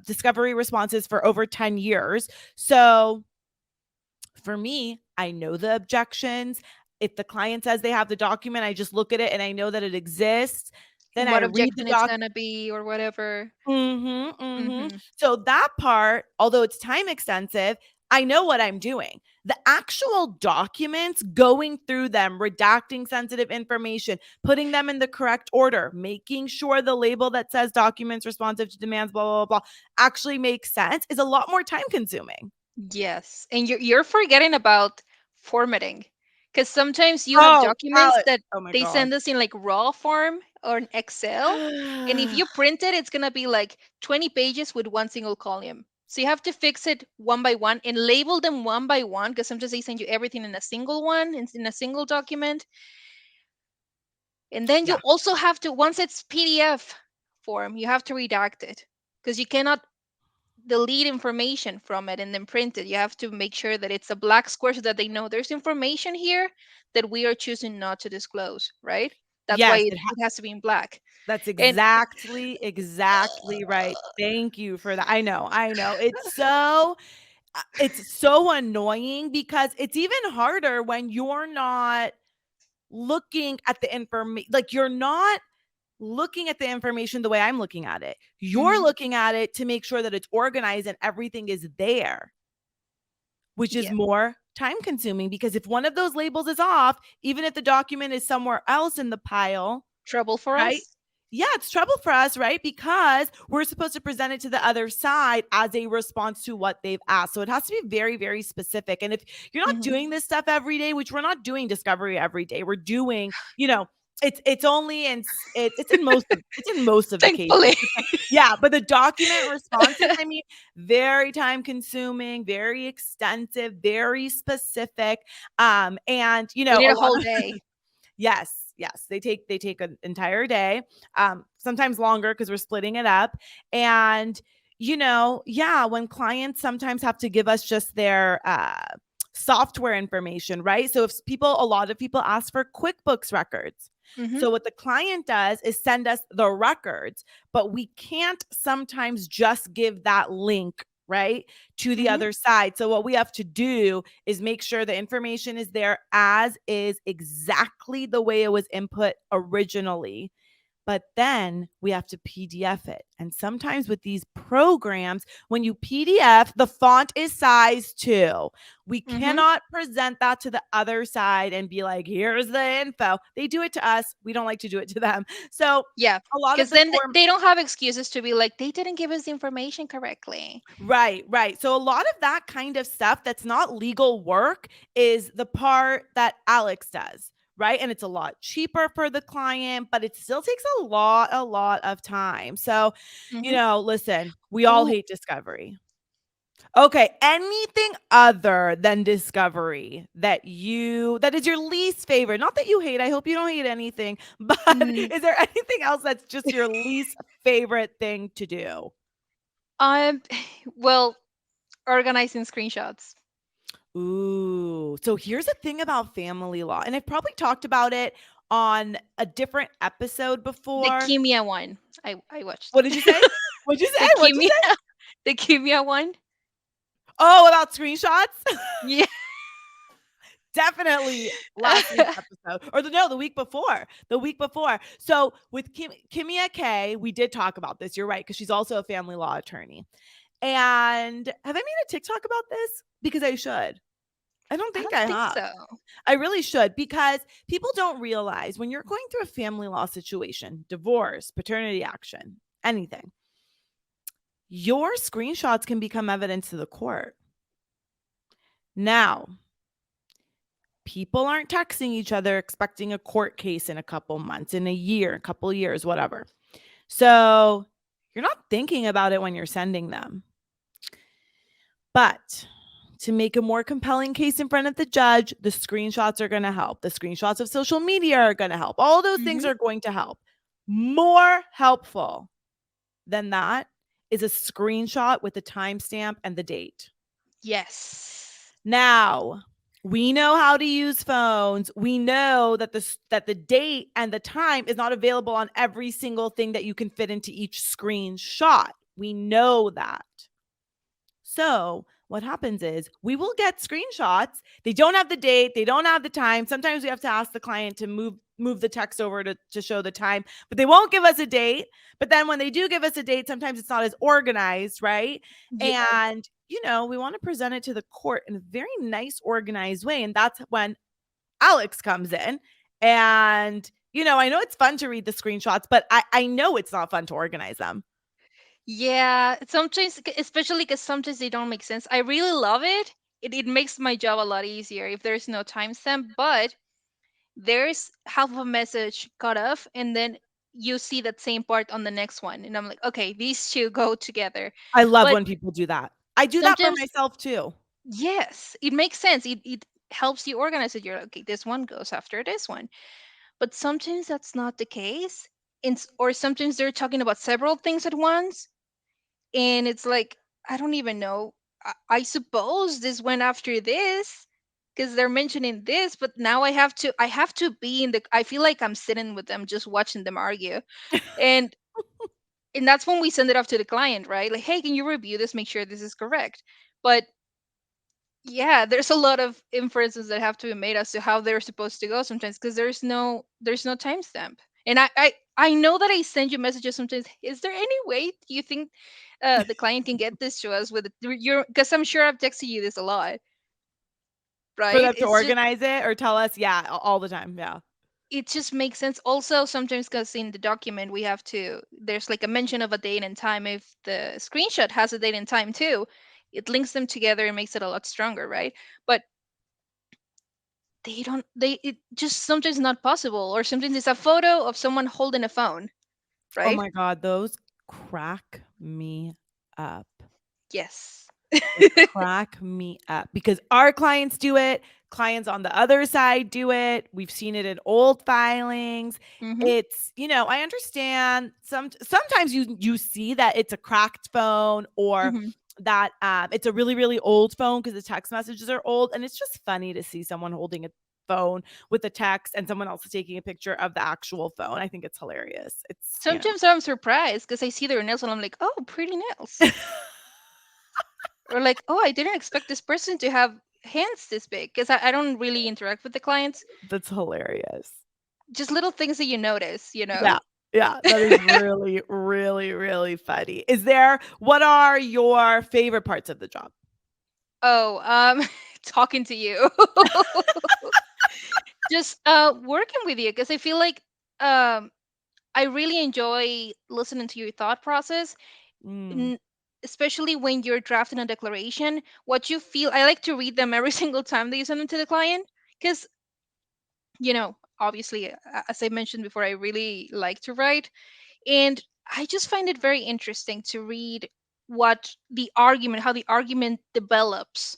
discovery responses for over 10 years. So for me, I know the objections. If the client says they have the document, I just look at it and I know that it exists. Then what I read the it's going to be or whatever. So that part, although it's time extensive, I know what I'm doing. The actual documents, going through them, redacting sensitive information, putting them in the correct order, making sure the label that says documents responsive to demands, blah, blah, blah, actually makes sense, is a lot more time consuming. Yes. And you're forgetting about formatting. Because sometimes you have documents that they send us in like raw form or in Excel. And if you print it, it's going to be like 20 pages with one single column. So you have to fix it one by one and label them one by one, because sometimes they send you everything in a single one, in a single document. And then you also have to, once it's PDF form, you have to redact it, because you cannot delete information from it and then print it. You have to make sure that it's a black square so that they know there's information here that we are choosing not to disclose, right? That's why it has to be in black. That's exactly right. Thank you for that. I know. It's so annoying, because it's even harder when you're not looking at the information. Like, you're not looking at the information the way I'm looking at it. You're looking at it to make sure that it's organized and everything is there, which is more time consuming, because if one of those labels is off, even if the document is somewhere else in the pile, trouble for us. Yeah, it's trouble for us, right? Because we're supposed to present it to the other side as a response to what they've asked. So it has to be very, very specific. And if you're not doing this stuff every day, which we're not doing discovery every day, we're doing, it's only in most of the cases. Yeah, but the document responses, I mean, very time consuming, very extensive, very specific. And we need a whole day. Yes. Yes, they take an entire day, sometimes longer because we're splitting it up. And yeah, when clients sometimes have to give us just their software information, right? So if a lot of people ask for QuickBooks records. Mm-hmm. So what the client does is send us the records, but we can't sometimes just give that link, right, to the Mm-hmm. other side. So what we have to do is make sure the information is there as is, exactly the way it was input originally. But then we have to PDF it. And sometimes with these programs, when you PDF, the font is size 2. We Mm-hmm. cannot present that to the other side and be like, here's the info. They do it to us. We don't like to do it to them. So Yeah, a lot of because the then form. they don't have excuses to be like they didn't give us the information correctly. Right, right. So a lot of that kind of stuff that's not legal work is the part that Alex does, right? And it's a lot cheaper for the client, but it still takes a lot of time. So, Mm-hmm. listen, we all Oh, hate discovery. Okay, anything other than discovery that is your least favorite? Not that you hate. I hope you don't hate anything, but mm, is there anything else that's just your least favorite thing to do? I'm well, organizing screenshots. Ooh. So here's the thing about family law, and I've probably talked about it on a different episode The before. Kimia one. I watched. What did you say? What'd you say? The What'd you Kimia say? the Kimia one. Oh, about screenshots? Yeah. Definitely last week's episode. Or the week before. The week before. So with Kimia K, we did talk about this. You're right, because she's also a family law attorney. And have I made a TikTok about this? Because I should. I don't I think don't I think have. so. I really should, because people don't realize when you're going through a family law situation, divorce, paternity action, anything, your screenshots can become evidence to the court. Now, people aren't texting each other expecting a court case in a couple months, in a year, a couple years, whatever. So you're not thinking about it when you're sending them. But to make a more compelling case in front of the judge, the screenshots are going to help. The screenshots of social media are going to help. All those things Mm-hmm. are going to help. More helpful than that is a screenshot with the timestamp and the date. Yes. Now, we know how to use phones. We know that the date and the time is not available on every single thing that you can fit into each screenshot. We know that. So what happens is we will get screenshots. They don't have the date. They don't have the time. Sometimes we have to ask the client to move the text over to show the time, but they won't give us a date. But then when they do give us a date, sometimes it's not as organized, right? Yeah. And, we want to present it to the court in a very nice, organized way. And that's when Alex comes in. And, I know it's fun to read the screenshots, but I know it's not fun to organize them. Yeah, sometimes, especially because sometimes they don't make sense. I really love it. It makes my job a lot easier if there's no timestamp, but there's half of a message cut off, and then you see that same part on the next one. And I'm like, okay, these two go together. I love But when people do that. I do that for sometimes, myself too. yes, it makes sense. It helps you organize it. You're like, okay, this one goes after this one. But sometimes that's not the case. Or sometimes they're talking about several things at once, and it's like I don't even know. I suppose this went after this because they're mentioning this, but now I have to be in the. I feel like I'm sitting with them, just watching them argue, and and that's when we send it off to the client, right? Like, hey, can you review this, make sure this is correct? But yeah, there's a lot of inferences that have to be made as to how they're supposed to go sometimes because there's no timestamp. And I know that I send you messages sometimes. Is there any way you think the client can get this to us with your? Because I'm sure I've texted you this a lot, For right? them to organize it or tell us, yeah, all the time. Yeah. It just makes sense. Also, sometimes because in the document we have to, there's like a mention of a date and time. If the screenshot has a date and time too, it links them together and makes it a lot stronger, right? But it just sometimes not possible, or sometimes it's a photo of someone holding a phone, Oh right? my God, those crack me up. Yes. They crack me up because our clients do it. Clients on the other side do it. We've seen it in old filings. Mm-hmm. It's, I understand sometimes you see that it's a cracked phone or Mm-hmm. that it's a really, really old phone because the text messages are old. And it's just funny to see someone holding a phone with a text and someone else is taking a picture of the actual phone. I think it's hilarious. Sometimes I'm surprised because I see their nails and I'm like, oh, pretty nails. Or like, oh, I didn't expect this person to have hands this big because I don't really interact with the clients. That's hilarious. Just little things that you notice, you know? Yeah. Yeah, that is really, really, really funny. What are your favorite parts of the job? Oh, talking to you. Just working with you because I feel like um I really enjoy listening to your thought process, Mm. n- especially when you're drafting a declaration. What you feel, I like to read them every single time that you send them to the client because, obviously, as I mentioned before, I really like to write. And I just find it very interesting to read how the argument develops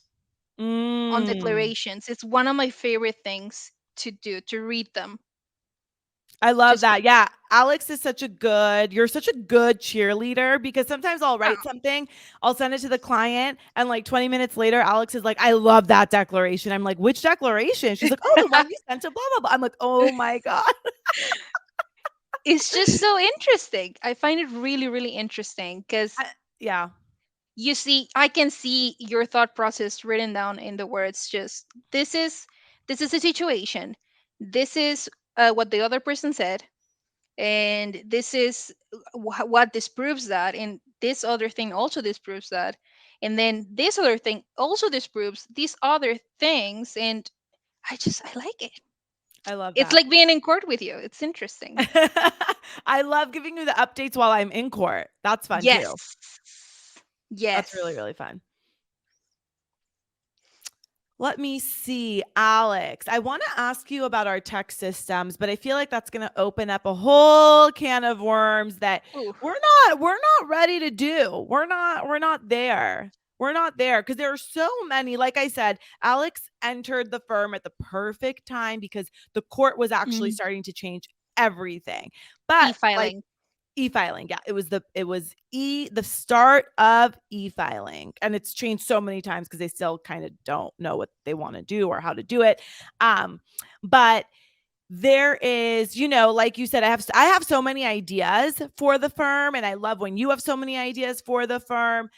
on Mm. declarations. It's one of my favorite things to do, to read them. I love Just, that. Yeah, Alex is you're such a good cheerleader because sometimes I'll oh, write something, I'll send it to the client, and like 20 minutes later, Alex is like, I love that declaration. I'm like, which declaration? She's like, oh, the one you sent to blah, blah, blah. I'm like, oh my God. it's just so interesting. I find it really, really interesting because Yeah, I can see your thought process written down in the words. Just this is a situation. This is what the other person said, and this is what disproves that, and this other thing also disproves that, and then this other thing also disproves these other things, and I like it. I love It's that. like being in court with you. It's interesting. I love giving you the updates while I'm in court. That's fun too. Yes. That's really, Yes. really fun. Let me see, Alex. I want to ask you about our tech systems, but I feel like that's going to open up a whole can of worms that Ooh. we're not ready to do. We're not there. We're not there because there are so many. Like I said, Alex entered the firm at the perfect time because the court was actually Mm. starting to change everything. But like E-filing. e-filing, yeah, it was the start of e-filing, and it's changed so many times because they still kind of don't know what they want to do or how to do it. But there is, like you said, I have so many ideas for the firm, and I love when you have so many ideas for the firm.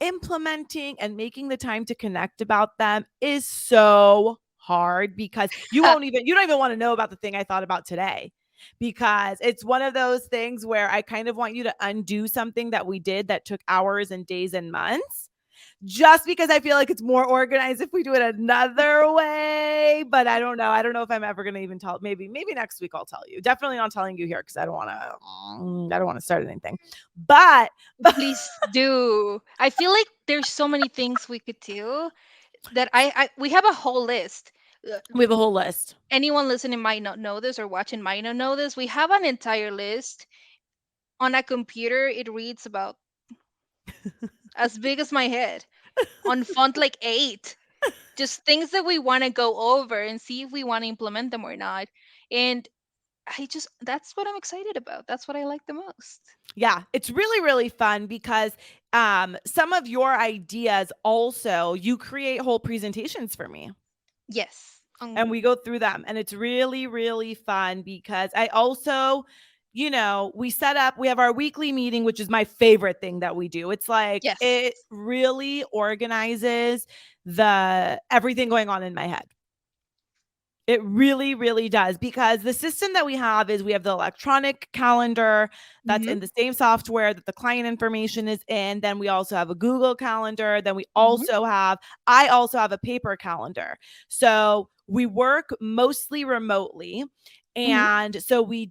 Implementing and making the time to connect about them is so hard because you don't even want to know about the thing I thought about today, because it's one of those things where I kind of want you to undo something that we did that took hours and days and months, just because I feel like it's more organized if we do it another way. But I don't know. I don't know if I'm ever going to even tell. Maybe next week I'll tell you. Definitely not telling you here because I don't want to start anything. But Please do. I feel like there's so many things we could do that we have a whole list. we have a whole list. Anyone listening might not know this or watching might not know this. We have an entire list on a computer. It reads about as big as my head on font like 8. Just things that we want to go over and see if we want to implement them or not. And that's what I'm excited about. That's what I like the most. Yeah, it's really, really fun because some of your ideas also, you create whole presentations for me Yes. and we go through them. And it's really, really fun because I also, we have our weekly meeting, which is my favorite thing that we do. It's like Yes. it really organizes the everything going on in my head. It really, really does, because the system that we have is we have the electronic calendar that's Mm-hmm. in the same software that the client information is in. Then we also have a Google calendar. Then Mm-hmm. I also have a paper calendar. So we work mostly remotely. Mm-hmm. And so we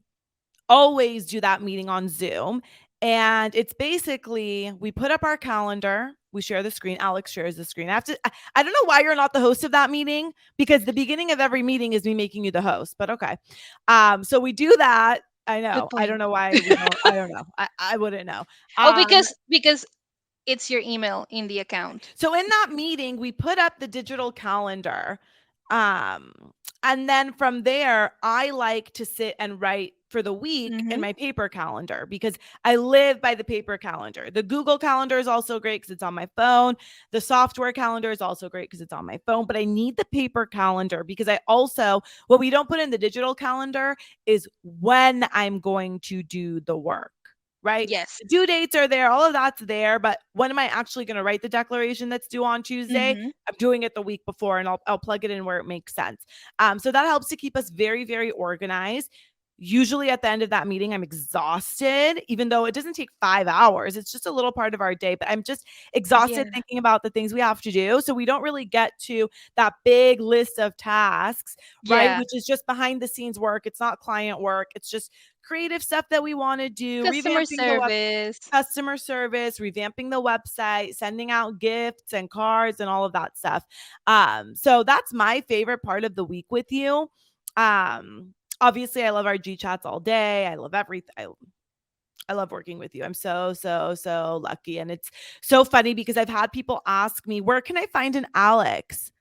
always do that meeting on Zoom. And it's basically we put up our calendar, we share the screen. Alex shares the screen. I don't know why you're not the host of that meeting, because the beginning of every meeting is me making you the host, but okay. So we do that. I Good know. I don't point. know why we don't. I don't know. I wouldn't know. Oh, Um, because It's your email in the account. So in that meeting, we put up the digital calendar. Um, and then from there, I like to sit and write for the week in Mm-hmm. my paper calendar because I live by the paper calendar. The Google Calendar is also great because it's on my phone. The software calendar is also great because it's on my phone, but I need the paper calendar because I also, what we don't put in the digital calendar is when I'm going to do the work, right? Yes. The due dates are there, all of that's there, but when am I actually going to write the declaration that's due on Tuesday? Mm-hmm. I'm doing it the week before, and I'll plug it in where it makes sense. So that helps to keep us very, very organized. Usually at the end of that meeting, I'm exhausted, even though it doesn't take 5 hours. It's just a little part of our day, but I'm just exhausted Yeah. thinking about the things we have to do. So we don't really get to that big list of tasks, right? Yeah. Which is just behind the scenes work. It's not client work. It's just creative stuff that we want to do, Customer revamping the service. customer service, revamping the website, sending out gifts and cards and all of that stuff. So that's my favorite part of the week with you. Obviously I love our G chats all day. I love everything. I love working with you. I'm so, so, so lucky. And it's so funny because I've had people ask me, where can I find an Alex?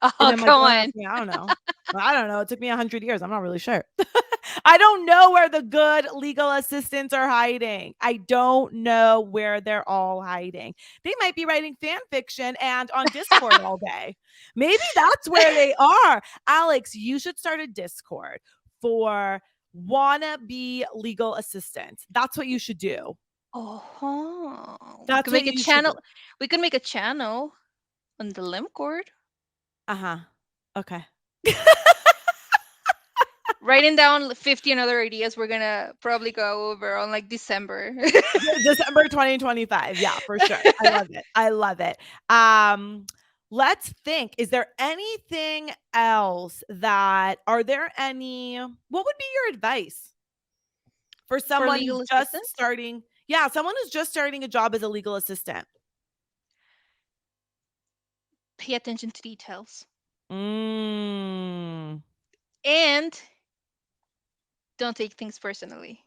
And Oh, I'm like, come don't on. ask me. I don't know. I don't know. It took me 100 years. I'm not really sure. I don't know where the good legal assistants are hiding. I don't know where they're all hiding. They might be writing fan fiction and on Discord all day. Maybe that's where they are. Alex, you should start a Discord for wannabe legal assistants. That's what you should do. Oh, we That's could what make a you should do. channel. We could make a channel on the Limcord. Uh-huh. Okay. Writing down 50 other ideas we're gonna probably go over on like December. December 2025. Yeah, for sure. I love it. I love it. Um, let's think. Is there anything else that are there any what would be your advice for For someone who's legal just assistance, starting? Yeah, someone who's just starting a job as a legal assistant. pay attention to details Mm. and don't take things personally.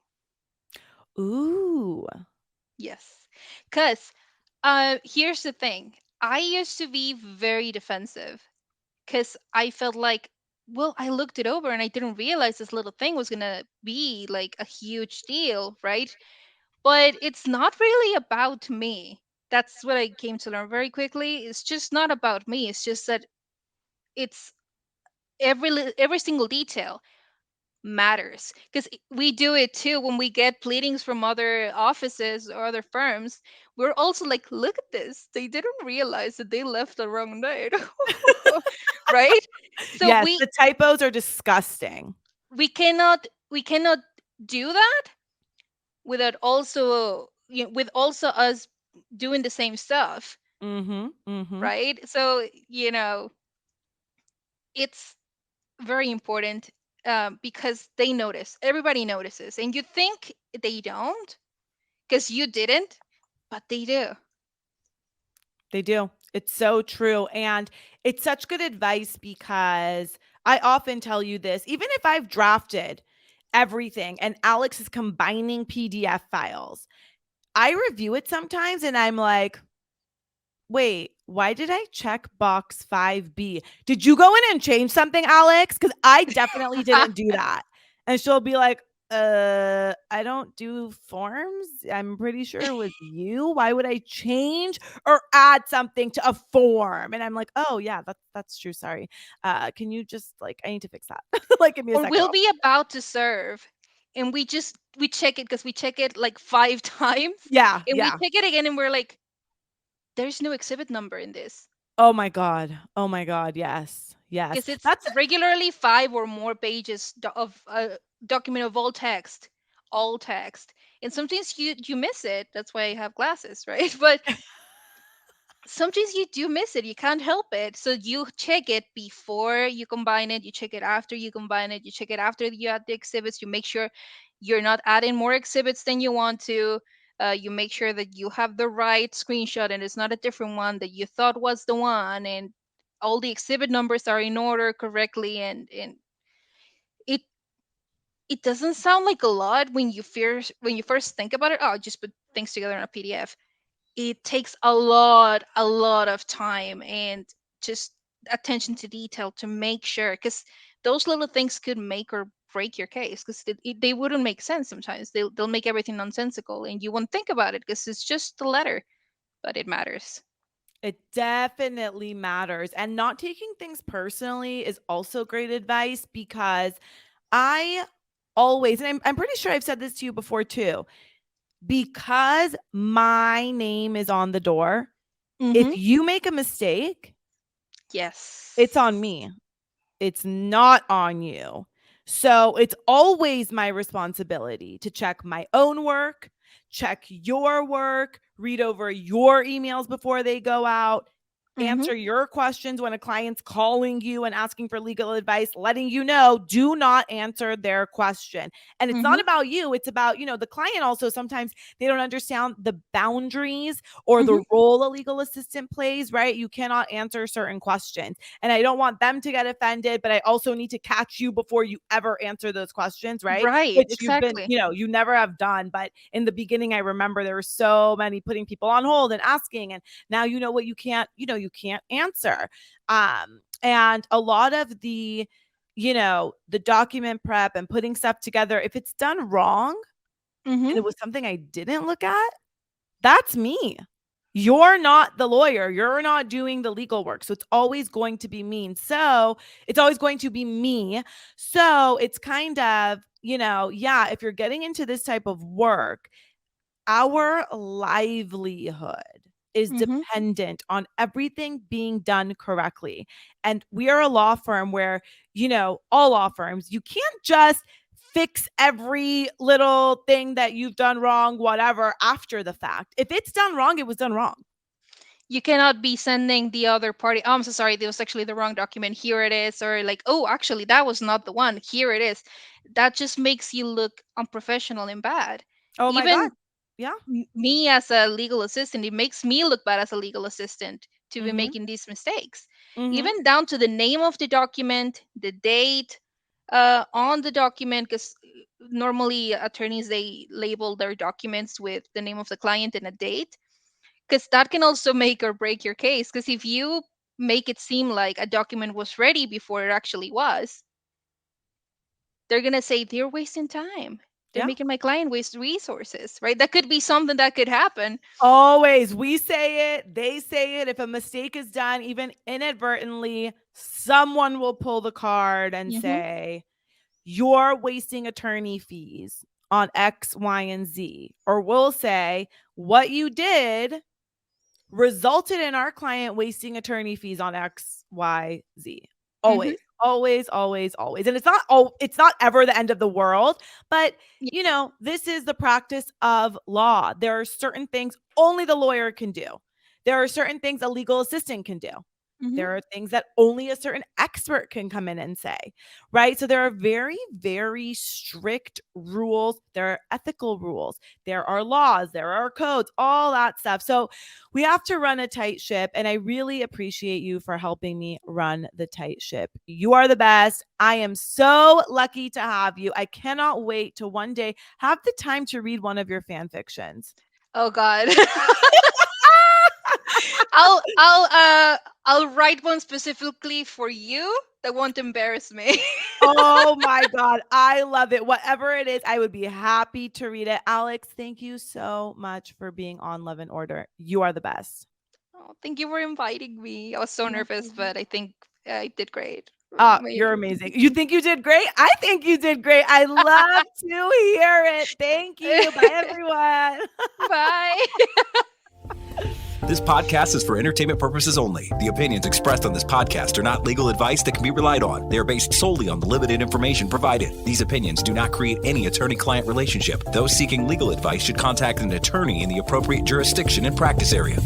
Ooh. Yes. Because here's the thing. I used to be very defensive because I felt like, well, I looked it over and I didn't realize this little thing was going to be like a huge deal, right? But it's not really about me. That's what I came to learn very quickly. It's just not about me. It's just that it's every single detail matters because we do it too when we get pleadings from other offices or other firms. We're also like, look at this, they didn't realize that they left the wrong date. Right? So Yes, we the typos are disgusting. we cannot do that without also with also us doing the same stuff, Mhm. Mhm. right? So it's very important, because they notice, everybody notices, and you think they don't because you didn't, but they do. They do. It's so true. And it's such good advice because I often tell you this, even if I've drafted everything and Alex is combining PDF files, I review it sometimes and I'm like, wait, why did I check box 5B? Did you go in and change something, Alex? Because I definitely didn't do that. And she'll be like, I don't do forms. I'm pretty sure it was you. Why would I change or add something to a form? And I'm like, oh yeah, that's true. Sorry. Can you just like I need to fix that. Like give me a Or second. we'll be about to serve and we check it because we check it like 5 times, Yeah, and we yeah. check it again and we're like, there's no exhibit number in this Oh my God. Oh my God. Yes. Yes. because it's That's regularly 5 or more pages of a document of all text, and sometimes you miss it. That's why I have glasses, right? But sometimes you do miss it. You can't help it. So you check it before you combine it. You check it after you combine it. You check it after you add the exhibits. You make sure you're not adding more exhibits than you want to. You make sure that you have the right screenshot and it's not a different one that you thought was the one. And all the exhibit numbers are in order correctly. And it it doesn't sound like a lot when you first think about it. Oh, just put things together in a PDF. it takes a lot of time and just attention to detail to make sure, because those little things could make or break your case, because they wouldn't make sense sometimes. They'll make everything nonsensical and you won't think about it because it's just the letter, but it matters. It definitely matters. And not taking things personally is also great advice, because I always, and I'm pretty sure I've said this to you before too, because my name is on the door, if Mm-hmm. you make a mistake, Yes. it's on me. It's not on you. So it's always my responsibility to check my own work, check your work, read over your emails before they go out, Mm-hmm. answer your questions when a client's calling you and asking for legal advice, letting you know, do not answer their question. And it's Mm-hmm. not about you. It's about, the client also. Sometimes they don't understand the boundaries or Mm-hmm. the role a legal assistant plays, right? You cannot answer certain questions. And I don't want them to get offended, but I also need to catch you before you ever answer those questions, right? Right, Which you've been, exactly. you never have done. But in the beginning, I remember there were so many putting people on hold and asking, and now you know what you can't answer. And a lot of the document prep and putting stuff together, if it's done wrong Mm-hmm. and it was something I didn't look at, that's me. You're not the lawyer. You're not doing the legal work. So it's always going to be me. So it's always going to be me. So it's kind of, yeah, if you're getting into this type of work, our livelihood is Mm-hmm. dependent on everything being done correctly. And we are a law firm where, all law firms, you can't just fix every little thing that you've done wrong, whatever, after the fact. If it's done wrong, it was done wrong. You cannot be sending the other party, oh, I'm so sorry, that was actually the wrong document, here it is, or like, oh, actually that was not the one, here it is. That just makes you look unprofessional and bad. Oh my God. Even Yeah. me as a legal assistant, it makes me look bad as a legal assistant to be Mm-hmm. making these mistakes, Mm-hmm. even down to the name of the document, the date on the document, because normally attorneys, they label their documents with the name of the client and a date, because that can also make or break your case, because if you make it seem like a document was ready before it actually was, they're going to say they're wasting time, they're Yeah. making my client waste resources, right? That could be something that could happen. Always. We say it, they say it. If a mistake is done, even inadvertently, someone will pull the card and Hmm. say, you're wasting attorney fees on X, Y, and Z. Or we'll say, what you did resulted in our client wasting attorney fees on X, Y, Z. Hmm. Always, always, always, always. And it's not ever the end of the world, but this is the practice of law. There are certain things only the lawyer can do. There are certain things a legal assistant can do. Hmm. There are things that only a certain expert can come in and say, right? So there are very, very strict rules. There are ethical rules. There are laws. There are codes, all that stuff. So we have to run a tight ship. And I really appreciate you for helping me run the tight ship. You are the best. I am so lucky to have you. I cannot wait to one day have the time to read one of your fan fictions. Oh God. I'll write one specifically for you that won't embarrass me. Oh my God. I love it. Whatever it is, I would be happy to read it. Alex, thank you so much for being on Love and Order. You are the best. Oh, thank you for inviting me. I was so nervous, but I think I did great. You're amazing. You think you did great? I think you did great. I love to hear it. Thank you. Bye, everyone. Bye. This podcast is for entertainment purposes only. The opinions expressed on this podcast are not legal advice that can be relied on. They are based solely on the limited information provided. These opinions do not create any attorney-client relationship. Those seeking legal advice should contact an attorney in the appropriate jurisdiction and practice area.